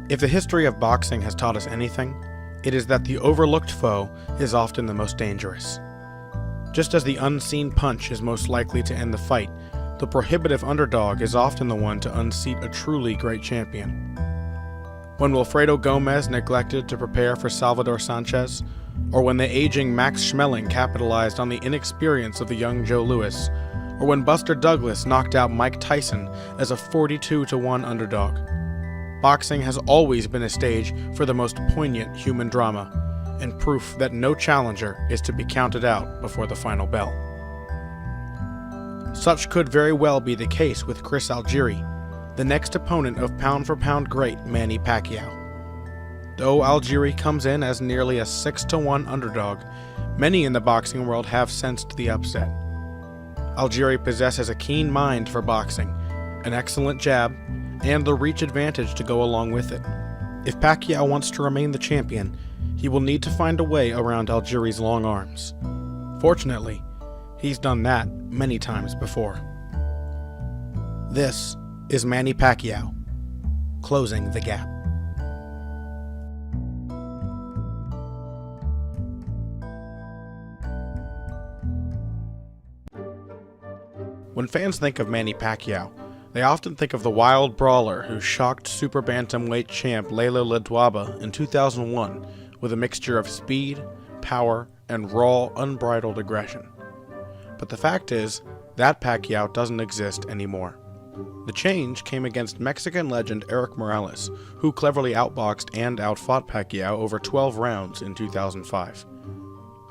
If the history of boxing has taught us anything, it is that the overlooked foe is often the most dangerous. Just as the unseen punch is most likely to end the fight, the prohibitive underdog is often the one to unseat a truly great champion. When Wilfredo Gomez neglected to prepare for Salvador Sanchez, or when the aging Max Schmeling capitalized on the inexperience of the young Joe Louis, or when Buster Douglas knocked out Mike Tyson as a 42-1 underdog. Boxing has always been a stage for the most poignant human drama, and proof that no challenger is to be counted out before the final bell. Such could very well be the case with Chris Algieri, the next opponent of pound-for-pound great Manny Pacquiao. Though Algieri comes in as nearly a 6-1 underdog, many in the boxing world have sensed the upset. Algieri possesses a keen mind for boxing, an excellent jab, and the reach advantage to go along with it. If Pacquiao wants to remain the champion, he will need to find a way around Algieri's long arms. Fortunately, he's done that many times before. This is Manny Pacquiao, closing the gap. When fans think of Manny Pacquiao, they often think of the wild brawler who shocked super bantamweight champ Lelo Ledwaba in 2001 with a mixture of speed, power, and raw, unbridled aggression. But the fact is, that Pacquiao doesn't exist anymore. The change came against Mexican legend Erik Morales, who cleverly outboxed and outfought Pacquiao over 12 rounds in 2005.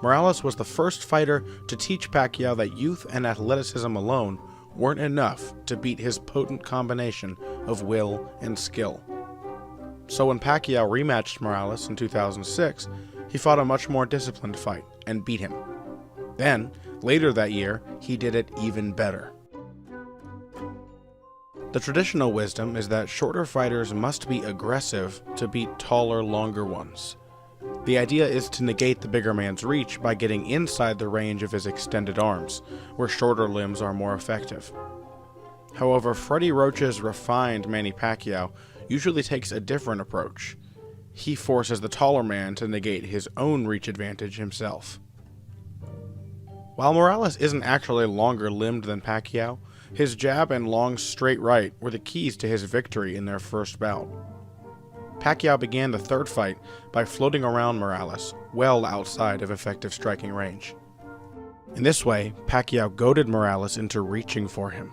Morales was the first fighter to teach Pacquiao that youth and athleticism alone weren't enough to beat his potent combination of will and skill. So when Pacquiao rematched Morales in 2006, he fought a much more disciplined fight and beat him. Then, later that year, he did it even better. The traditional wisdom is that shorter fighters must be aggressive to beat taller, longer ones. The idea is to negate the bigger man's reach by getting inside the range of his extended arms, where shorter limbs are more effective. However, Freddie Roach's refined Manny Pacquiao usually takes a different approach. He forces the taller man to negate his own reach advantage himself. While Morales isn't actually longer limbed than Pacquiao, his jab and long straight right were the keys to his victory in their first bout. Pacquiao began the third fight by floating around Morales, well outside of effective striking range. In this way, Pacquiao goaded Morales into reaching for him,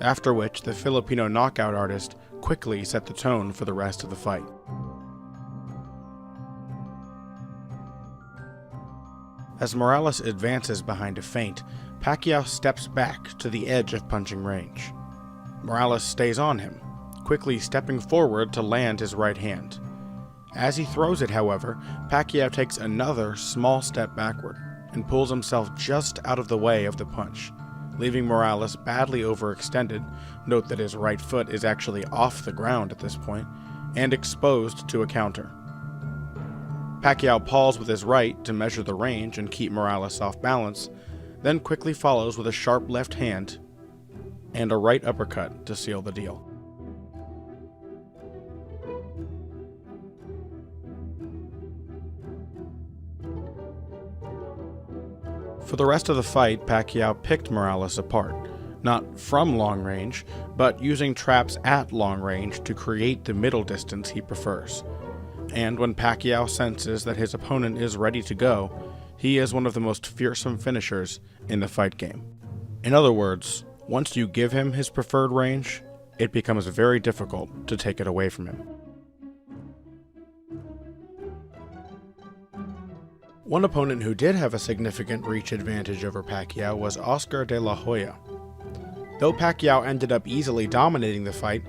after which the Filipino knockout artist quickly set the tone for the rest of the fight. As Morales advances behind a feint, Pacquiao steps back to the edge of punching range. Morales stays on him, quickly stepping forward to land his right hand. As he throws it, however, Pacquiao takes another small step backward and pulls himself just out of the way of the punch, leaving Morales badly overextended, note that his right foot is actually off the ground at this point, and exposed to a counter. Pacquiao paused with his right to measure the range and keep Morales off balance, then quickly follows with a sharp left hand and a right uppercut to seal the deal. For the rest of the fight, Pacquiao picked Morales apart, not from long range, but using traps at long range to create the middle distance he prefers. And when Pacquiao senses that his opponent is ready to go, he is one of the most fearsome finishers in the fight game. In other words, once you give him his preferred range, it becomes very difficult to take it away from him. One opponent who did have a significant reach advantage over Pacquiao was Oscar de la Hoya. Though Pacquiao ended up easily dominating the fight,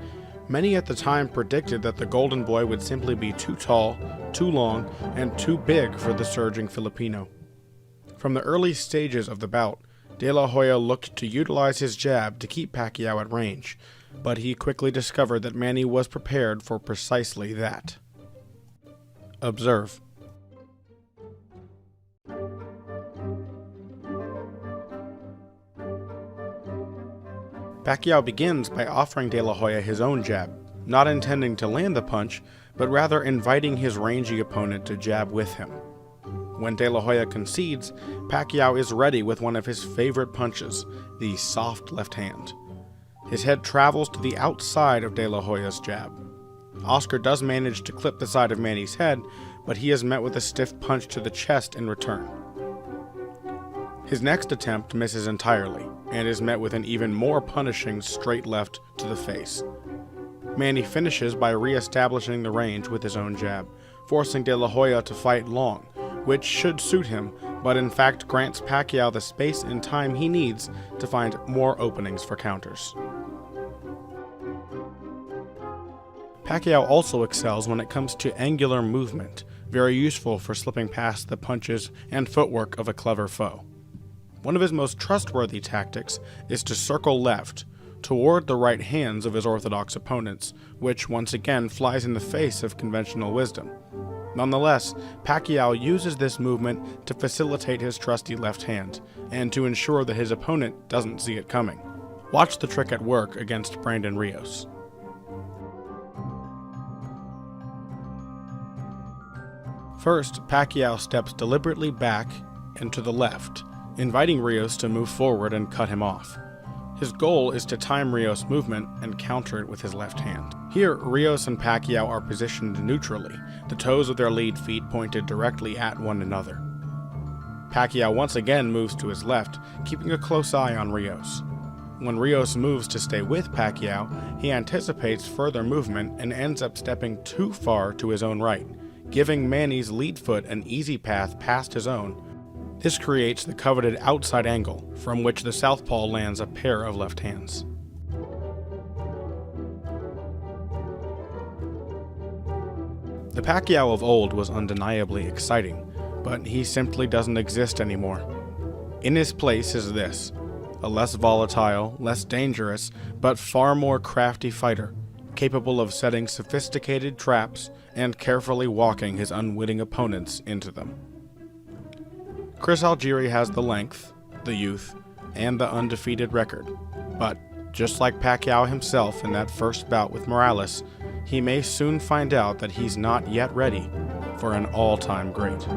many at the time predicted that the Golden Boy would simply be too tall, too long, and too big for the surging Filipino. From the early stages of the bout, De La Hoya looked to utilize his jab to keep Pacquiao at range, but he quickly discovered that Manny was prepared for precisely that. Observe. Pacquiao begins by offering De La Hoya his own jab, not intending to land the punch, but rather inviting his rangy opponent to jab with him. When De La Hoya concedes, Pacquiao is ready with one of his favorite punches, the soft left hand. His head travels to the outside of De La Hoya's jab. Oscar does manage to clip the side of Manny's head, but he is met with a stiff punch to the chest in return. His next attempt misses entirely, and is met with an even more punishing straight left to the face. Manny finishes by re-establishing the range with his own jab, forcing De La Hoya to fight long, which should suit him, but in fact grants Pacquiao the space and time he needs to find more openings for counters. Pacquiao also excels when it comes to angular movement, very useful for slipping past the punches and footwork of a clever foe. One of his most trustworthy tactics is to circle left, toward the right hands of his orthodox opponents, which once again flies in the face of conventional wisdom. Nonetheless, Pacquiao uses this movement to facilitate his trusty left hand, and to ensure that his opponent doesn't see it coming. Watch the trick at work against Brandon Rios. First, Pacquiao steps deliberately back and to the left, inviting Rios to move forward and cut him off. His goal is to time Rios' movement and counter it with his left hand. Here, Rios and Pacquiao are positioned neutrally, the toes of their lead feet pointed directly at one another. Pacquiao once again moves to his left, keeping a close eye on Rios. When Rios moves to stay with Pacquiao, he anticipates further movement and ends up stepping too far to his own right, giving Manny's lead foot an easy path past his own. This creates the coveted outside angle, from which the southpaw lands a pair of left hands. The Pacquiao of old was undeniably exciting, but he simply doesn't exist anymore. In his place is this, a less volatile, less dangerous, but far more crafty fighter, capable of setting sophisticated traps and carefully walking his unwitting opponents into them. Chris Algieri has the length, the youth, and the undefeated record, but just like Pacquiao himself in that first bout with Morales, he may soon find out that he's not yet ready for an all-time great.